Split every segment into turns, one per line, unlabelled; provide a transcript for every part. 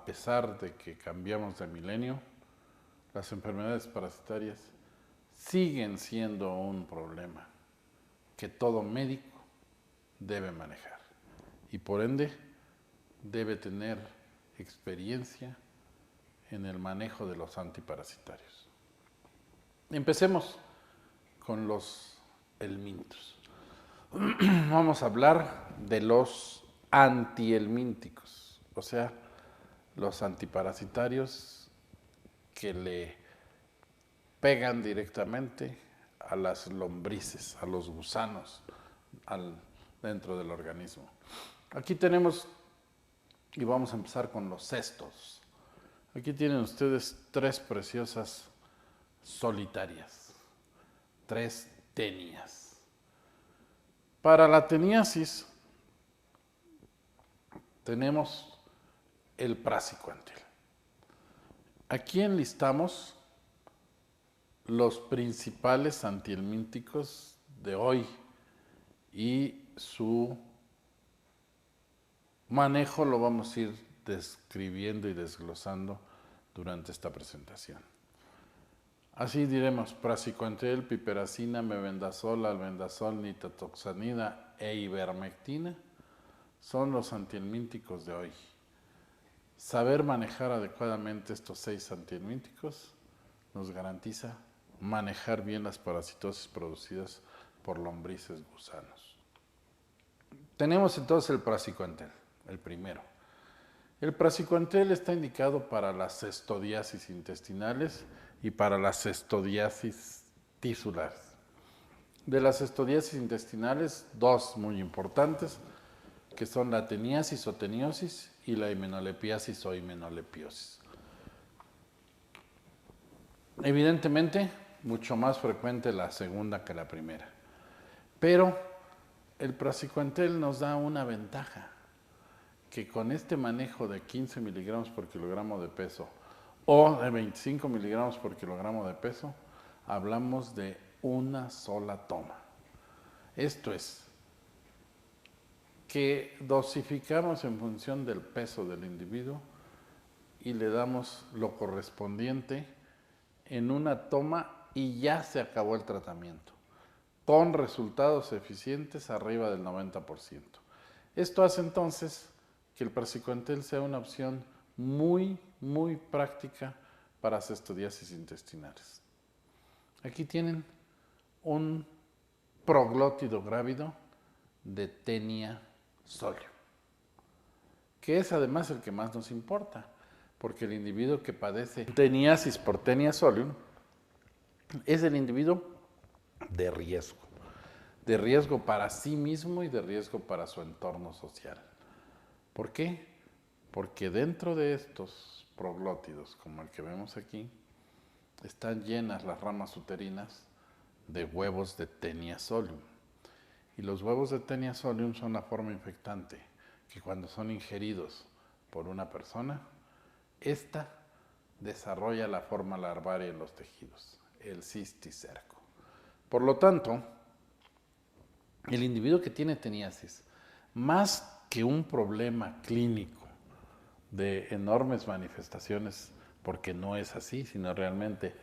pesar de que cambiamos de milenio, las enfermedades parasitarias siguen siendo un problema que todo médico debe manejar y por ende debe tener experiencia en el manejo de los antiparasitarios. Empecemos con los helmínticos. Vamos a hablar de los antihelmínticos, o sea, los antiparasitarios que le pegan directamente a las lombrices, a los gusanos dentro del organismo. Aquí tenemos, y vamos a empezar con los cestos. Aquí tienen ustedes 3 preciosas solitarias, 3 tenias. Para la teniasis tenemos el praziquantel. Aquí enlistamos los principales antihelmínticos de hoy y su manejo lo vamos a ir describiendo y desglosando durante esta presentación. Así diremos: praziquantel, piperacina, mebendazol, albendazol, nitazoxanida e ivermectina son los antihelmínticos de hoy. Saber manejar adecuadamente estos 6 antihelmínticos nos garantiza manejar bien las parasitosis producidas por lombrices gusanos. Tenemos entonces el praziquantel, el primero. El praziquantel está indicado para las cestodiasis intestinales y para las cestodiasis tisulares. De las cestodiasis intestinales, 2 muy importantes, que son la teniasis o teniosis y la himenolepiasis o himenolepiosis. Evidentemente, mucho más frecuente la segunda que la primera. Pero el praziquantel nos da una ventaja, que con este manejo de 15 miligramos por kilogramo de peso o de 25 miligramos por kilogramo de peso, hablamos de una sola toma. Esto es, que dosificamos en función del peso del individuo y le damos lo correspondiente en una toma y ya se acabó el tratamiento, con resultados eficientes arriba del 90%. Esto hace entonces que el praziquantel sea una opción muy práctica para cestodiasis intestinales. Aquí tienen un proglótido grávido de Taenia solium, que es además el que más nos importa, porque el individuo que padece teniasis por Taenia solium es el individuo de riesgo para sí mismo y de riesgo para su entorno social. ¿Por qué? Porque dentro de estos proglótidos, como el que vemos aquí, están llenas las ramas uterinas de huevos de Taenia solium. Y los huevos de Taenia solium son la forma infectante que cuando son ingeridos por una persona, esta desarrolla la forma larvaria en los tejidos, el cisticerco. Por lo tanto, el individuo que tiene teniasis, más que un problema clínico de enormes manifestaciones, porque no es así, sino realmente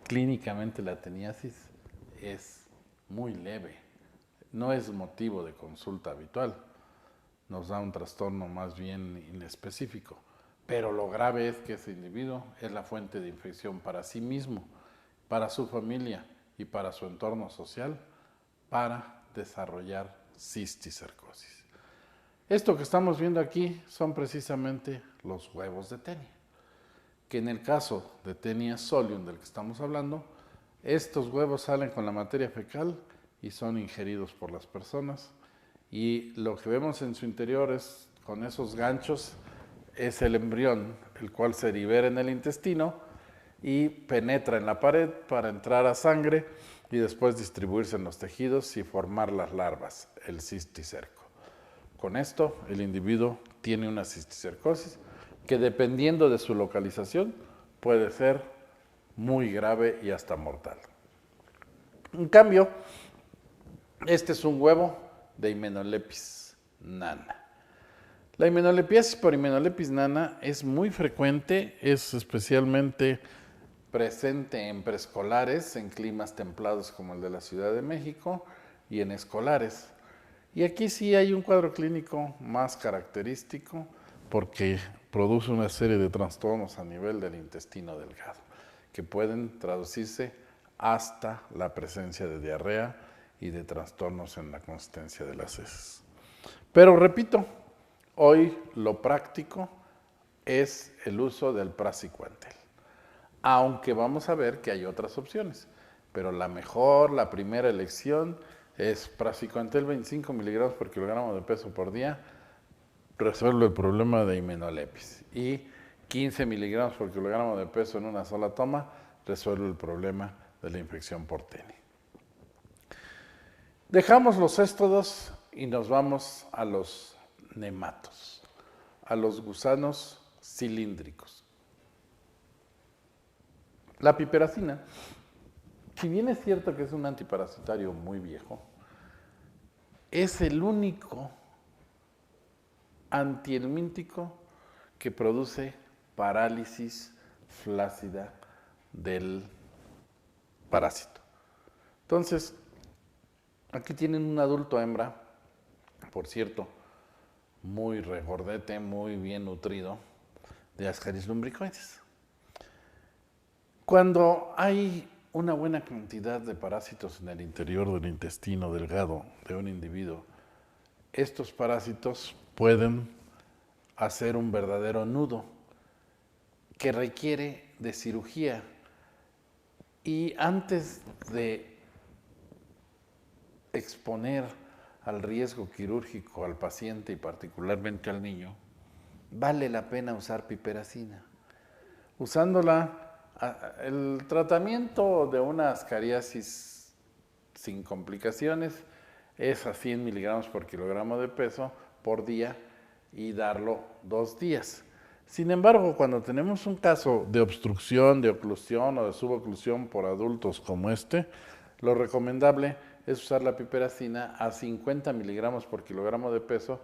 clínicamente la teniasis es muy leve, no es motivo de consulta habitual, nos da un trastorno más bien inespecífico, pero lo grave es que ese individuo es la fuente de infección para sí mismo, para su familia y para su entorno social, para desarrollar cisticercosis. Esto que estamos viendo aquí son precisamente los huevos de Taenia, que en el caso de Taenia solium del que estamos hablando, estos huevos salen con la materia fecal y son ingeridos por las personas, y lo que vemos en su interior es, con esos ganchos, es el embrión, el cual se libera en el intestino y penetra en la pared para entrar a sangre y después distribuirse en los tejidos y formar las larvas, el cisticerco. Con esto, el individuo tiene una cisticercosis que, dependiendo de su localización, puede ser muy grave y hasta mortal. En cambio, este es un huevo de Hymenollepis nana. La himenolepíasis por Hymenolepis nana es muy frecuente, es especialmente presente en preescolares, en climas templados como el de la Ciudad de México y en escolares. Y aquí sí hay un cuadro clínico más característico porque produce una serie de trastornos a nivel del intestino delgado que pueden traducirse hasta la presencia de diarrea y de trastornos en la consistencia de las heces. Pero repito, hoy lo práctico es el uso del praziquantel, aunque vamos a ver que hay otras opciones, pero la mejor, la primera elección es praziquantel 25 miligramos por kilogramo de peso por día, resuelve el problema de himenolepis, y 15 miligramos por kilogramo de peso en una sola toma resuelve el problema de la infección por TENE. Dejamos los céstodos y nos vamos a los nematos, a los gusanos cilíndricos. La piperacina, si bien es cierto que es un antiparasitario muy viejo, es el único antihelmíntico que produce parálisis flácida del parásito. Entonces, aquí tienen un adulto hembra, por cierto, muy regordete, muy bien nutrido, de Ascaris lumbricoides. Cuando hay una buena cantidad de parásitos en el interior del intestino delgado de un individuo, estos parásitos pueden hacer un verdadero nudo que requiere de cirugía. Y antes de exponer al riesgo quirúrgico al paciente y particularmente al niño, vale la pena usar piperacina. Usándola, el tratamiento de una ascariasis sin complicaciones es a 100 miligramos por kilogramo de peso por día y darlo 2 días. Sin embargo, cuando tenemos un caso de obstrucción, de oclusión o de suboclusión por adultos como este, lo recomendable es usar la piperacina a 50 miligramos por kilogramo de peso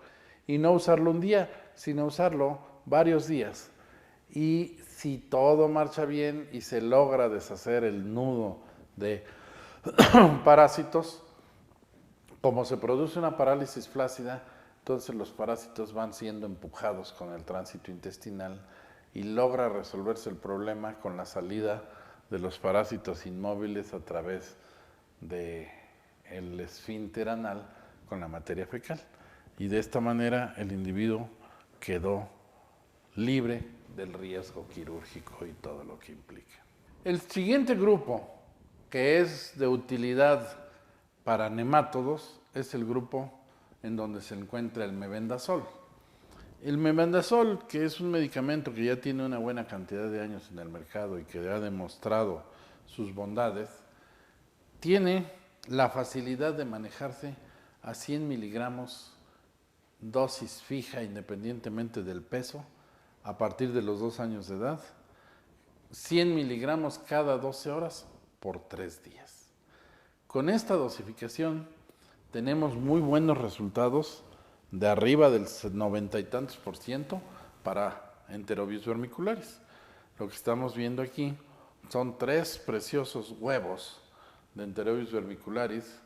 y no usarlo un día, sino usarlo varios días. Y si todo marcha bien y se logra deshacer el nudo de parásitos, como se produce una parálisis flácida, entonces los parásitos van siendo empujados con el tránsito intestinal y logra resolverse el problema con la salida de los parásitos inmóviles a través del esfínter anal con la materia fecal. Y de esta manera el individuo quedó libre del riesgo quirúrgico y todo lo que implica. El siguiente grupo que es de utilidad para nemátodos es el grupo en donde se encuentra el mebendazol. El mebendazol, que es un medicamento que ya tiene una buena cantidad de años en el mercado y que ha demostrado sus bondades, tiene la facilidad de manejarse a 100 miligramos dosis fija independientemente del peso a partir de los 2 años de edad, 100 miligramos cada 12 horas por 3 días. Con esta dosificación tenemos muy buenos resultados de arriba del 90 y tantos % para enterobius vermicularis. Lo que estamos viendo aquí son 3 preciosos huevos de enterobius vermicularis,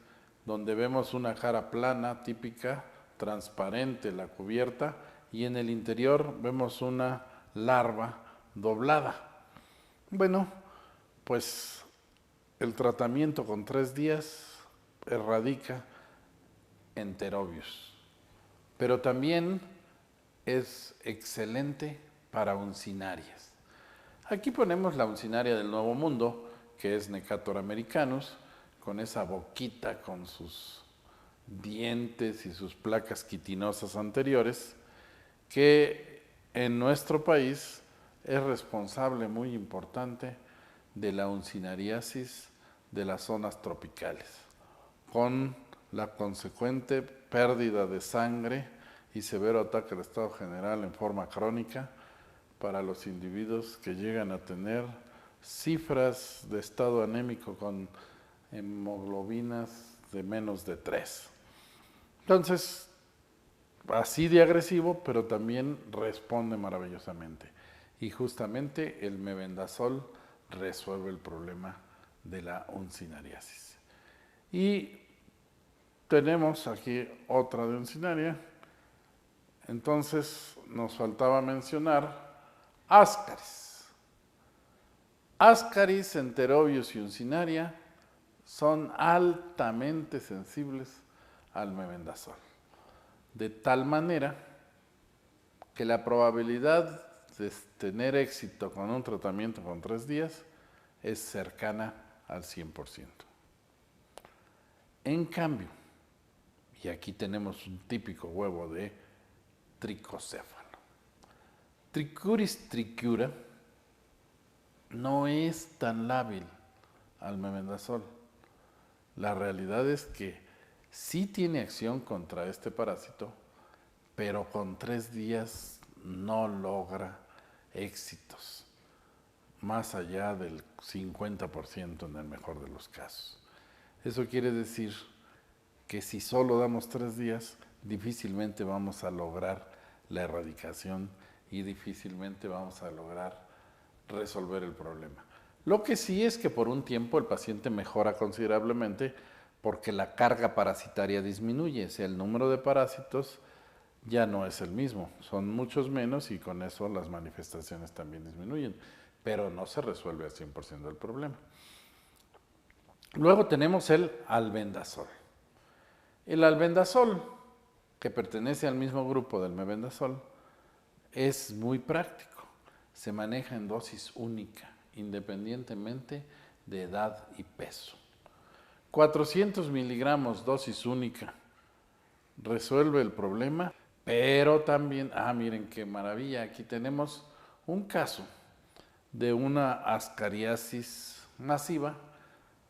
donde vemos una cara plana, típica, transparente la cubierta, y en el interior vemos una larva doblada. Bueno, pues el tratamiento con 3 días erradica enterobius, pero también es excelente para uncinarias. Aquí ponemos la uncinaria del Nuevo Mundo, que es Necator americanus, con esa boquita con sus dientes y sus placas quitinosas anteriores, que en nuestro país es responsable muy importante de la uncinariasis de las zonas tropicales, con la consecuente pérdida de sangre y severo ataque al estado general en forma crónica para los individuos que llegan a tener cifras de estado anémico con hemoglobinas de menos de 3. Entonces, así de agresivo, pero también responde maravillosamente. Y justamente el mebendazol resuelve el problema de la uncinariasis. Y tenemos aquí otra de uncinaria. Entonces nos faltaba mencionar Ascaris. Ascaris, Enterobius y uncinaria son altamente sensibles al mebendazol. De tal manera que la probabilidad de tener éxito con un tratamiento con 3 días es cercana al 100%. En cambio, y aquí tenemos un típico huevo de tricocéfalo. Trichuris trichiura no es tan lábil al mebendazol. La realidad es que sí tiene acción contra este parásito, pero con 3 días no logra éxitos, más allá del 50% en el mejor de los casos. Eso quiere decir que si solo damos 3 días, difícilmente vamos a lograr la erradicación y difícilmente vamos a lograr resolver el problema. Lo que sí es que por un tiempo el paciente mejora considerablemente porque la carga parasitaria disminuye, o sea, el número de parásitos ya no es el mismo, son muchos menos y con eso las manifestaciones también disminuyen, pero no se resuelve al 100% del problema. Luego tenemos el albendazol. El albendazol, que pertenece al mismo grupo del mebendazol, es muy práctico. Se maneja en dosis única, independientemente de edad y peso. 400 miligramos dosis única resuelve el problema, pero también, miren qué maravilla, aquí tenemos un caso de una ascariasis masiva,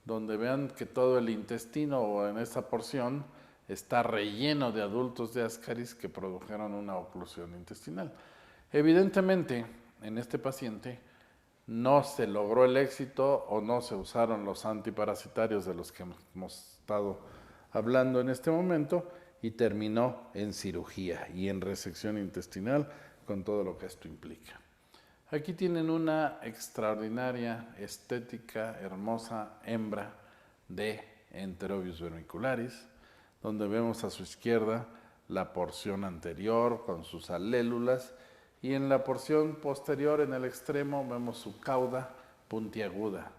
donde vean que todo el intestino o en esa porción está relleno de adultos de Ascaris que produjeron una oclusión intestinal. Evidentemente, en este paciente no se logró el éxito o no se usaron los antiparasitarios de los que hemos estado hablando en este momento y terminó en cirugía y en resección intestinal con todo lo que esto implica. Aquí tienen una extraordinaria, estética, hermosa hembra de Enterobius vermicularis, donde vemos a su izquierda la porción anterior con sus alélulas y en la porción posterior, en el extremo, vemos su cauda puntiaguda,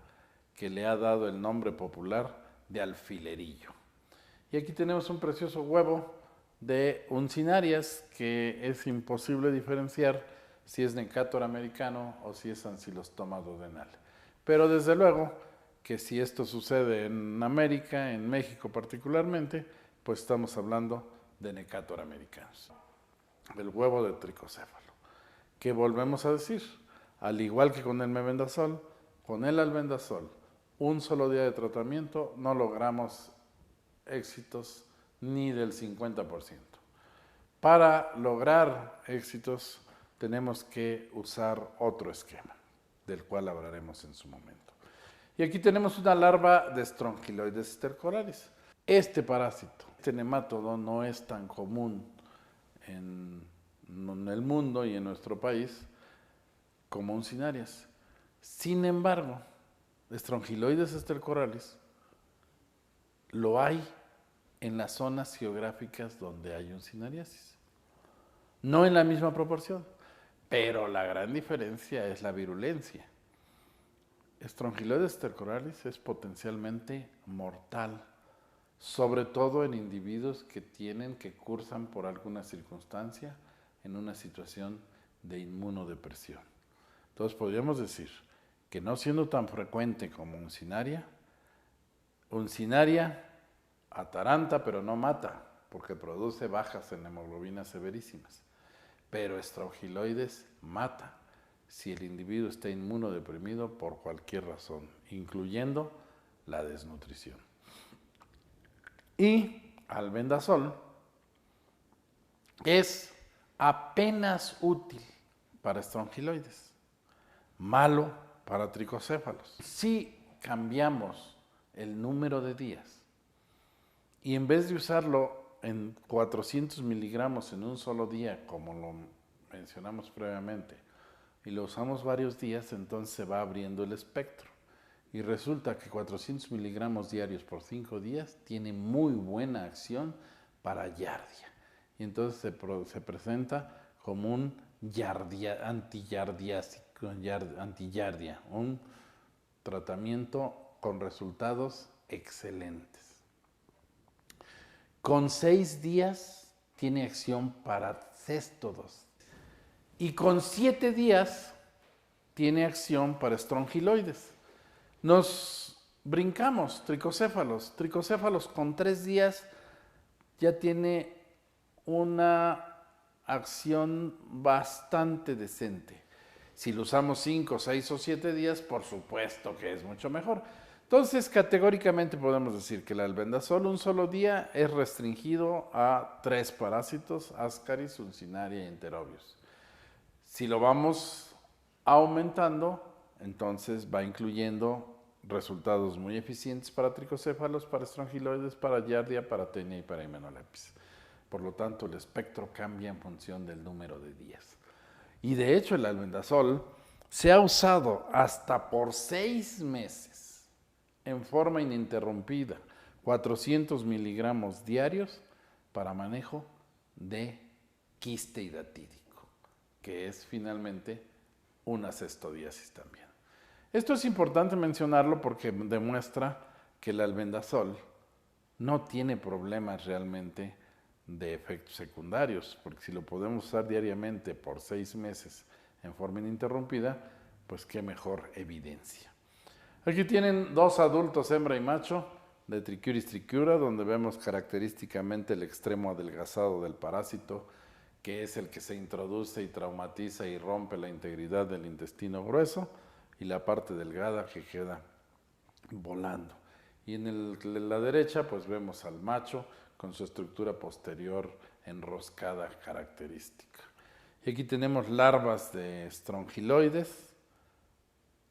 que le ha dado el nombre popular de alfilerillo. Y aquí tenemos un precioso huevo de uncinarias que es imposible diferenciar si es Necator americano o si es Ancylostoma duodenale. Pero desde luego que si esto sucede en América, en México particularmente, pues estamos hablando de Necator americanos, del huevo de tricocéfalo. Que volvemos a decir, al igual que con el mebendazol, con el albendazol, un solo día de tratamiento no logramos éxitos ni del 50%. Para lograr éxitos tenemos que usar otro esquema, del cual hablaremos en su momento. Y aquí tenemos una larva de Strongyloides stercoralis. Este parásito, este nemátodo, no es tan común en el mundo y en nuestro país como uncinarias. Sin embargo, Strongyloides stercoralis lo hay en las zonas geográficas donde hay uncinariasis. No en la misma proporción, pero la gran diferencia es la virulencia. Strongyloides stercoralis es potencialmente mortal, sobre todo en individuos que cursan por alguna circunstancia en una situación de inmunodepresión. Entonces podríamos decir que no siendo tan frecuente como uncinaria ataranta pero no mata, porque produce bajas en hemoglobinas severísimas. Pero Strongyloides mata si el individuo está inmunodeprimido por cualquier razón, incluyendo la desnutrición. Y albendazol es apenas útil para Strongyloides, malo para tricocéfalos. Si cambiamos el número de días y en vez de usarlo en 400 miligramos en un solo día, como lo mencionamos previamente, y lo usamos varios días, entonces se va abriendo el espectro. Y resulta que 400 miligramos diarios por 5 días tiene muy buena acción para giardia. Y entonces se presenta como un antigiardia, un tratamiento con resultados excelentes. Con 6 días tiene acción para céstodos. Y con 7 días tiene acción para estrongiloides. Nos brincamos, tricocéfalos. Tricocéfalos con 3 días ya tiene una acción bastante decente. Si lo usamos 5, 6 o 7 días, por supuesto que es mucho mejor. Entonces, categóricamente podemos decir que el albendazol un solo día es restringido a 3 parásitos, Ascaris, Ulcinaria y Enterobius. Si lo vamos aumentando, entonces va incluyendo resultados muy eficientes para tricocéfalos, para estrongiloides, para giardia, para tenia y para himenolepis. Por lo tanto, el espectro cambia en función del número de días. Y de hecho, el albendazol se ha usado hasta por 6 meses en forma ininterrumpida, 400 miligramos diarios para manejo de quiste hidatídico, que es finalmente una cestodiasis también. Esto es importante mencionarlo porque demuestra que el albendazol no tiene problemas realmente de efectos secundarios, porque si lo podemos usar diariamente por 6 meses en forma ininterrumpida, pues qué mejor evidencia. Aquí tienen 2 adultos, hembra y macho, de Trichuris trichiura, donde vemos característicamente el extremo adelgazado del parásito, que es el que se introduce y traumatiza y rompe la integridad del intestino grueso, y la parte delgada que queda volando. Y en la derecha pues vemos al macho con su estructura posterior enroscada característica. Y aquí tenemos larvas de estrongiloides,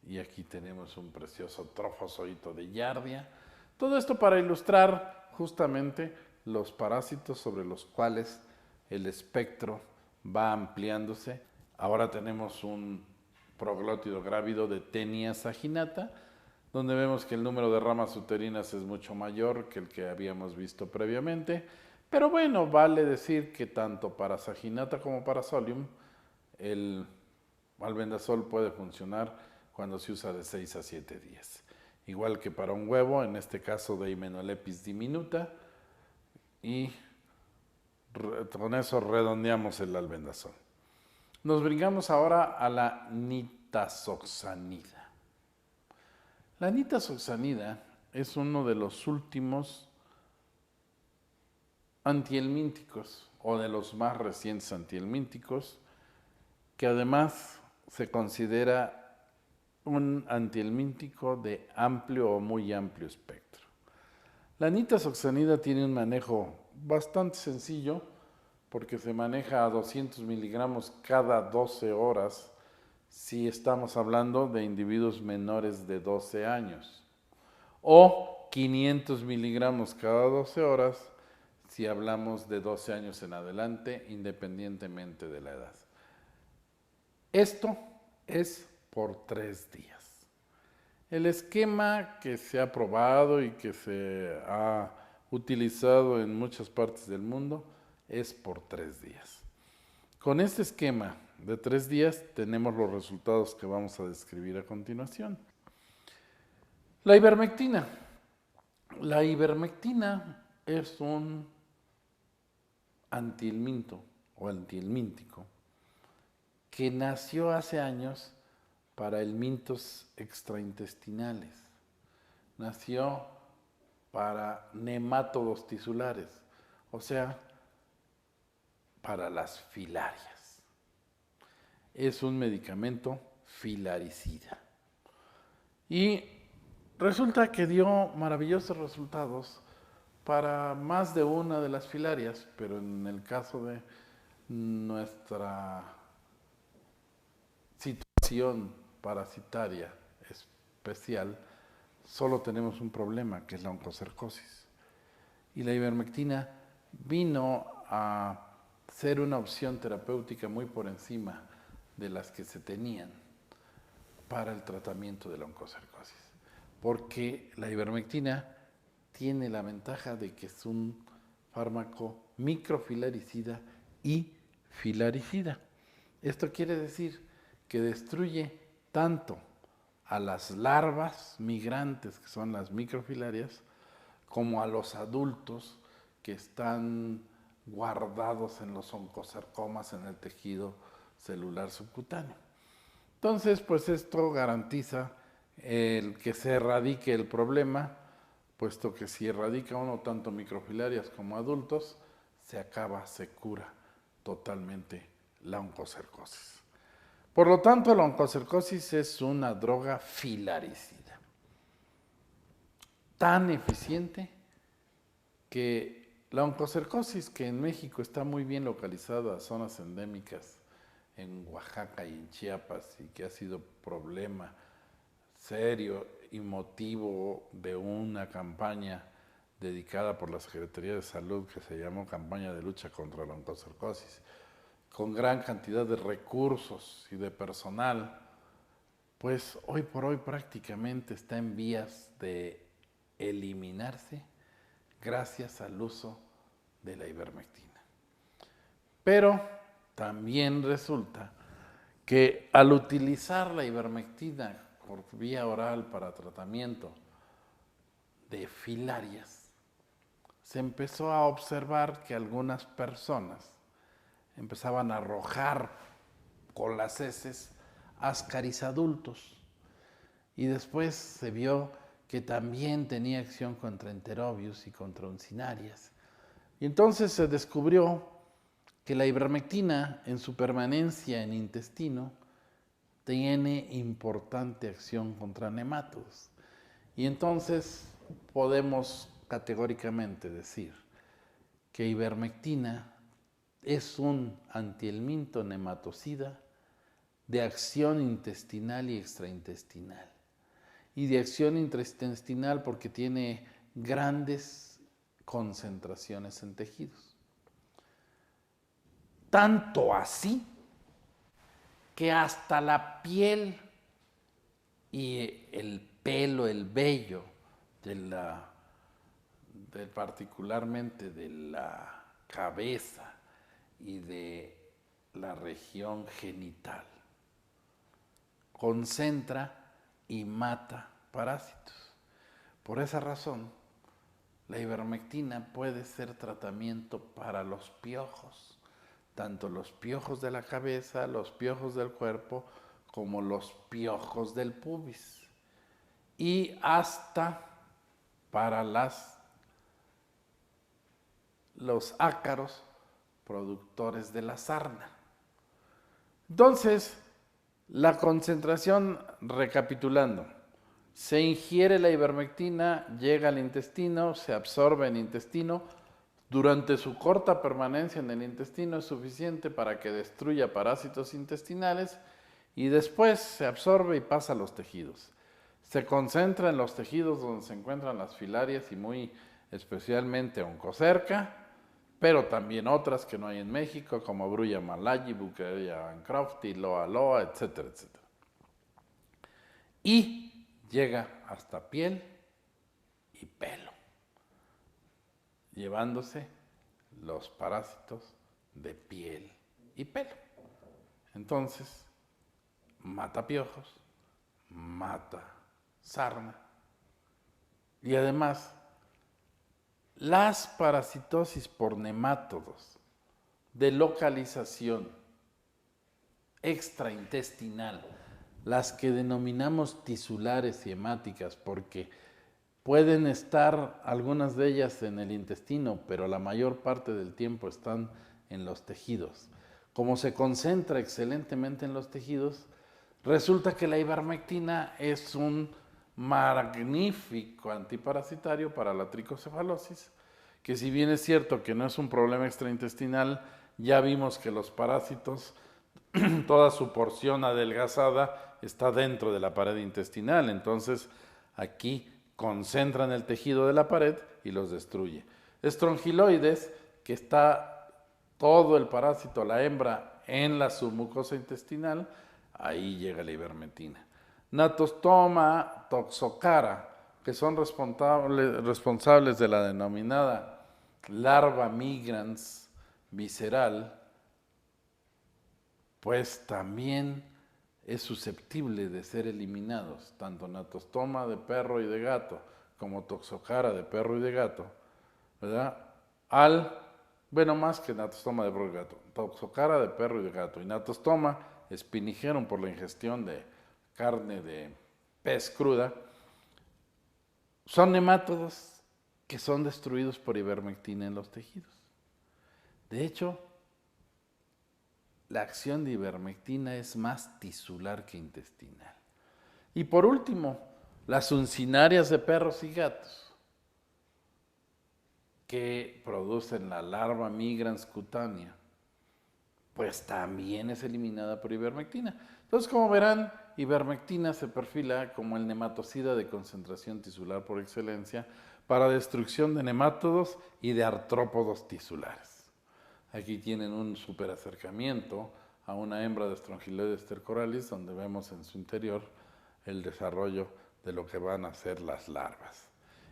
y aquí tenemos un precioso trofozoito de giardia. Todo esto para ilustrar justamente los parásitos sobre los cuales el espectro va ampliándose. Ahora tenemos un proglótido grávido de Tenia saginata, donde vemos que el número de ramas uterinas es mucho mayor que el que habíamos visto previamente. Pero bueno, vale decir que tanto para saginata como para solium, el albendazol puede funcionar cuando se usa de 6 a 7 días. Igual que para un huevo, en este caso de Hymenolepis diminuta, y con eso redondeamos el albendazol. Nos brincamos ahora a la nitazoxanida. La nitazoxanida es uno de los últimos antihelmínticos, o de los más recientes antihelmínticos, que además se considera un antihelmíntico de amplio o muy amplio espectro. La nitazoxanida tiene un manejo bastante sencillo, porque se maneja a 200 miligramos cada 12 horas si estamos hablando de individuos menores de 12 años, o 500 miligramos cada 12 horas si hablamos de 12 años en adelante, independientemente de la edad. Esto es por 3 días. El esquema que se ha probado y que se ha utilizado en muchas partes del mundo es por 3 días. Con este esquema de 3 días tenemos los resultados que vamos a describir a continuación. La ivermectina. La ivermectina es un antihelminto o antihelmíntico que nació hace años para helmintos extraintestinales. Nació para nemátodos tisulares, o sea, para las filarias. Es un medicamento filaricida. Y resulta que dio maravillosos resultados para más de una de las filarias, pero en el caso de nuestra situación parasitaria especial, solo tenemos un problema, que es la oncocercosis. Y la ivermectina vino a ser una opción terapéutica muy por encima de las que se tenían para el tratamiento de la oncocercosis. Porque la ivermectina tiene la ventaja de que es un fármaco microfilaricida y filaricida. Esto quiere decir que destruye tanto a las larvas migrantes, que son las microfilarias, como a los adultos que están guardados en los oncocercomas en el tejido celular subcutáneo. Entonces, pues esto garantiza el que se erradique el problema, puesto que si erradica uno tanto microfilarias como adultos, se cura totalmente la oncocercosis. Por lo tanto, la oncocercosis es una droga filaricida, tan eficiente que la oncocercosis, que en México está muy bien localizada, zonas endémicas en Oaxaca y en Chiapas, y que ha sido problema serio y motivo de una campaña dedicada por la Secretaría de Salud que se llamó Campaña de Lucha contra la Oncocercosis, con gran cantidad de recursos y de personal, pues hoy por hoy prácticamente está en vías de eliminarse gracias al uso de la ivermectina. Pero también resulta que al utilizar la ivermectina por vía oral para tratamiento de filarias, se empezó a observar que algunas personas empezaban a arrojar con las heces ascaris adultos, y después se vio que también tenía acción contra enterobius y contra uncinarias. Y entonces se descubrió que la ivermectina, en su permanencia en intestino, tiene importante acción contra nematodos. Y entonces podemos categóricamente decir que ivermectina es un antihelminto nematocida de acción intestinal y extraintestinal. Y de acción intraintestinal porque tiene grandes concentraciones en tejidos. Tanto así que hasta la piel y el pelo, el vello particularmente de la cabeza y de la región genital, concentra y mata parásitos. Por esa razón, la ivermectina puede ser tratamiento para los piojos, tanto los piojos de la cabeza, los piojos del cuerpo, como los piojos del pubis, y hasta para los ácaros productores de la sarna. Entonces, la concentración, recapitulando, se ingiere la ivermectina, llega al intestino, se absorbe en el intestino. Durante su corta permanencia en el intestino es suficiente para que destruya parásitos intestinales y después se absorbe y pasa a los tejidos. Se concentra en los tejidos donde se encuentran las filarias y muy especialmente oncocerca, pero también otras que no hay en México, como Brulla malayi, Bucharella bancrofti, Loa loa, etcétera, etcétera. Y llega hasta piel y pelo, llevándose los parásitos de piel y pelo. Entonces, mata piojos, mata sarna, y además las parasitosis por nemátodos de localización extraintestinal, las que denominamos tisulares y hemáticas, porque pueden estar algunas de ellas en el intestino, pero la mayor parte del tiempo están en los tejidos. Como se concentra excelentemente en los tejidos, resulta que la ivermectina es un magnífico antiparasitario para la tricocefalosis, que si bien es cierto que no es un problema extraintestinal, ya vimos que los parásitos, toda su porción adelgazada está dentro de la pared intestinal, entonces aquí concentran el tejido de la pared y los destruye. Estrongiloides que está todo el parásito, la hembra, en la submucosa intestinal, ahí llega la ivermectina. Natostoma, toxocara, que son responsables de la denominada larva migrans visceral, pues también es susceptible de ser eliminados, tanto natostoma de perro y de gato, como toxocara de perro y de gato, ¿verdad? Más que natostoma de perro y gato, toxocara de perro y de gato, y natostoma spinigerum por la ingestión de carne de pez cruda, son nemátodos que son destruidos por ivermectina en los tejidos. De hecho, la acción de ivermectina es más tisular que intestinal. Y por último, las uncinarias de perros y gatos, que producen la larva migrans cutánea, pues también es eliminada por ivermectina. Entonces, como verán, ivermectina se perfila como el nematocida de concentración tisular por excelencia para destrucción de nemátodos y de artrópodos tisulares. Aquí tienen un súper acercamiento a una hembra de Strongyloides stercoralis, donde vemos en su interior el desarrollo de lo que van a ser las larvas.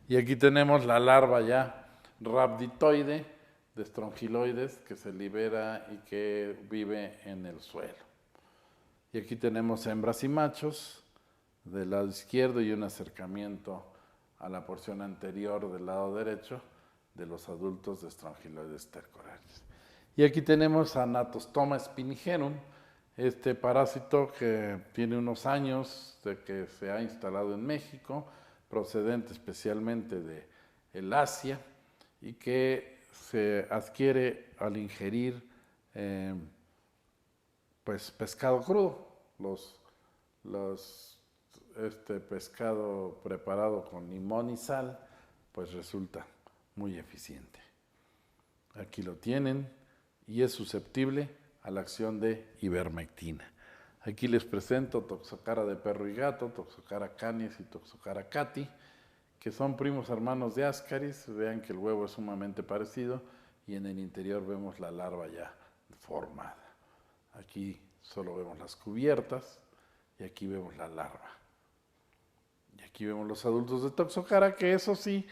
Y aquí tenemos la larva ya rhabditoide de Strongyloides que se libera y que vive en el suelo. Y aquí tenemos hembras y machos del lado izquierdo y un acercamiento a la porción anterior del lado derecho de los adultos de Strongyloides stercoralis. Y aquí tenemos a Natostoma spinigerum, este parásito que tiene unos años de que se ha instalado en México, procedente especialmente de el Asia, y que se adquiere al ingerir pescado crudo, este pescado preparado con limón y sal, pues resulta muy eficiente. Aquí lo tienen y es susceptible a la acción de ivermectina. Aquí les presento Toxocara de perro y gato, Toxocara canis y Toxocara cati, que son primos hermanos de Ascaris. Vean que el huevo es sumamente parecido y en el interior vemos la larva ya formada. Aquí solo vemos las cubiertas y aquí vemos la larva. Y aquí vemos los adultos de Toxocara, que eso sí,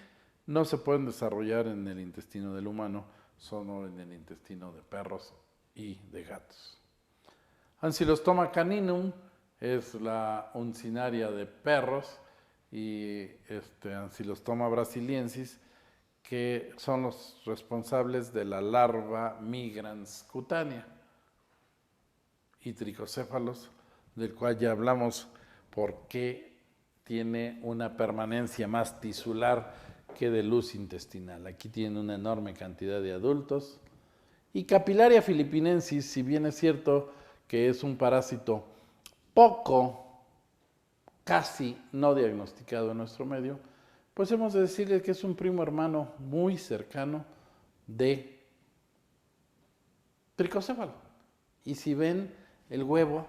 no se pueden desarrollar en el intestino del humano, solo en el intestino de perros y de gatos. Ancylostoma caninum es la uncinaria de perros y Ancylostoma brasiliensis, que son los responsables de la larva migrans cutánea, y tricocéfalos, del cual ya hablamos porque tiene una permanencia más tisular que de luz intestinal. Aquí tiene una enorme cantidad de adultos. Y Capillaria filipinensis, si bien es cierto que es un parásito casi no diagnosticado en nuestro medio, pues hemos de decirle que es un primo hermano muy cercano de tricocéfalo. Y si ven el huevo,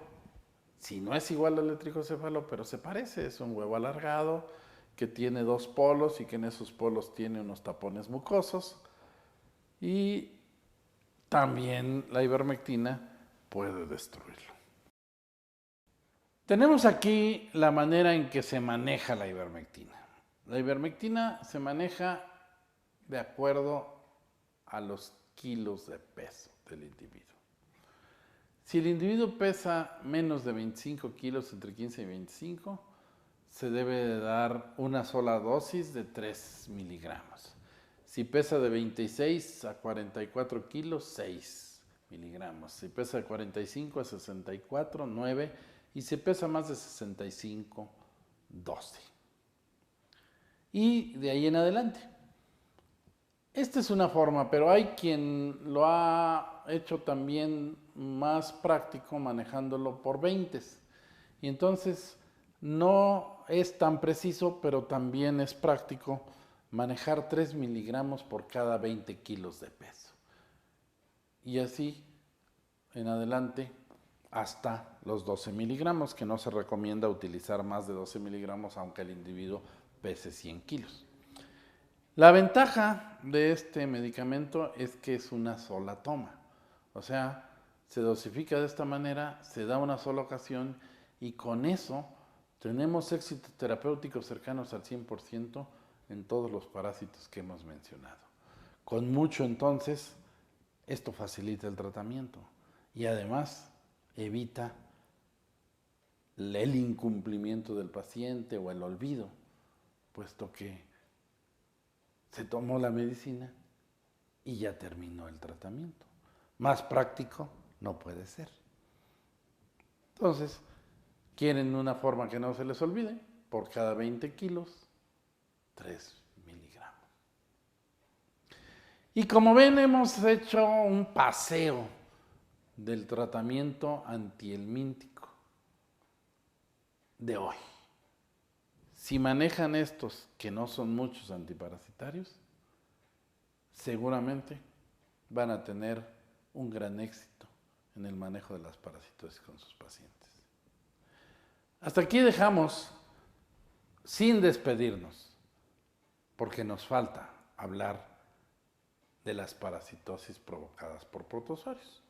si no es igual al de tricocéfalo, pero se parece, es un huevo alargado que tiene dos polos y que en esos polos tiene unos tapones mucosos, y también la ivermectina puede destruirlo. Tenemos aquí la manera en que se maneja la ivermectina. La ivermectina se maneja de acuerdo a los kilos de peso del individuo. Si el individuo pesa menos de 25 kilos, entre 15 y 25, se debe de dar una sola dosis de 3 miligramos. Si pesa de 26 a 44 kilos, 6 miligramos. Si pesa de 45 a 64, 9. Y si pesa más de 65, 12. Y de ahí en adelante. Esta es una forma, pero hay quien lo ha hecho también más práctico manejándolo por 20. Y entonces no es tan preciso, pero también es práctico manejar 3 miligramos por cada 20 kilos de peso. Y así en adelante hasta los 12 miligramos, que no se recomienda utilizar más de 12 miligramos aunque el individuo pese 100 kilos. La ventaja de este medicamento es que es una sola toma. O sea, se dosifica de esta manera, se da una sola ocasión y con eso tenemos éxitos terapéuticos cercanos al 100% en todos los parásitos que hemos mencionado. Con mucho entonces, esto facilita el tratamiento y además evita el incumplimiento del paciente o el olvido, puesto que se tomó la medicina y ya terminó el tratamiento. Más práctico no puede ser. Entonces, quieren una forma que no se les olvide, por cada 20 kilos, 3 miligramos. Y como ven, hemos hecho un paseo del tratamiento antihelmíntico de hoy. Si manejan estos, que no son muchos antiparasitarios, seguramente van a tener un gran éxito en el manejo de las parasitosis con sus pacientes. Hasta aquí dejamos, sin despedirnos, porque nos falta hablar de las parasitosis provocadas por protozoarios.